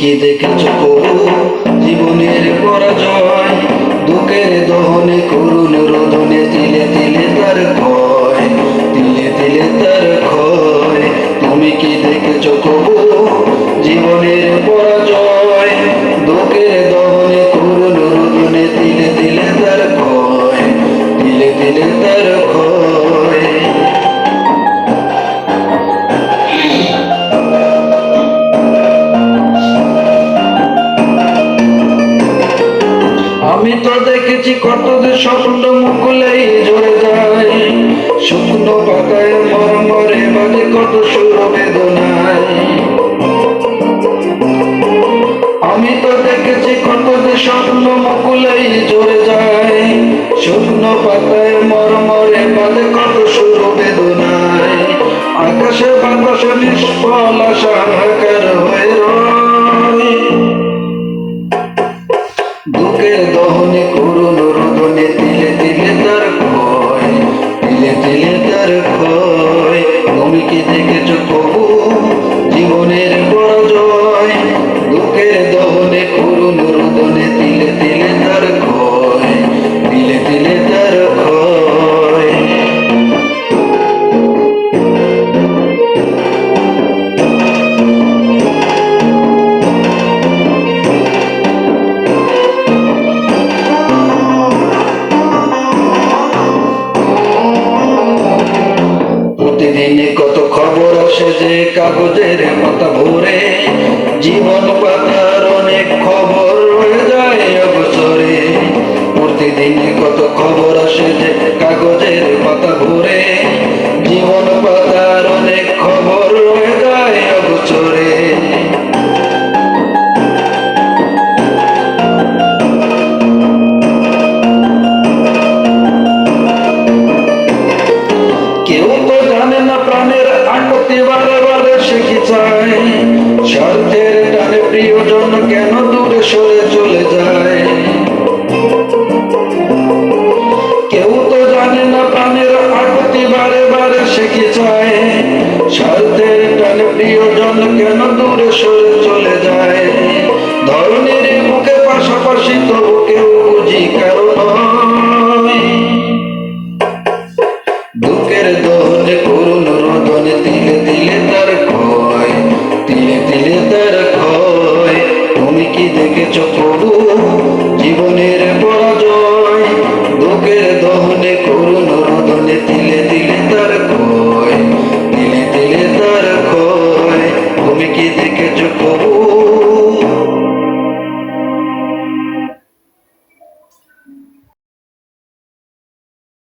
কি দেখেছো কবু জীবনের পরাজয়? দুঃখের দহনে করুণ রোদনে তিলে তিলে তার ক্ষয়, তিলে তিলে তার ক্ষয়। তুমি কি দেখেছো কবু জীবনের পরাজয়? দুঃখের দহনে করুণ রোদনে তিলে তিলে তার ক্ষয়, তিলে তিলে তার ক্ষয়। আমি তো দেখেছি কত যে স্বপ্ন মুকুলেই ঝরে যায়, শুকনো পাতায় মরমরে বাজে কত সুর বেদনায়। আমি তো দেখেছি কত যে স্বপ্ন মুকুলেই ঝরে যায়, শুকনো পাতায় মরমরে বাজে কত সুর বেদনায়। আকাশে বাতাসে নিষ্ফল আশা হাহাকার হয়ে রয়, দুঃখের দহনে করুণ রোদনে তিলে তিলে তার ক্ষয়, তিলে তিলে তার ক্ষয়। তুমি কি দেখেছো কবু জীবনের পরাজয়? দুঃখের দহনে করুণ রোদনে তিলে তিলে তার ক্ষয়, তিলে তিলে তার ক্ষয়। প্রতিদিন কত খবর আসে যে কাগজের পাতা ভরে, জীবন পাতার অনেক খবর রয়ে যায় অবসরে। প্রতিদিন কত খবর আসে যে কাগজের পাতা ভরে, জীবন পাতার অনেক খবর রয়ে যায় অবসরে। কেউ তো জানে না প্রাণের আকুতি বারে বারে সে কি চায়, স্বার্থের টানে প্রিয়জন কেন দূরে সরে চলে যায়। কেউ তো জানে না প্রাণের আকুতি বারে বারে সে কি চায়, স্বার্থের টানে প্রিয়জন কেন দূরে সরে চলে যায়। ধরনের বুকে পাশাপাশি তবু কেউ বুঝি কারো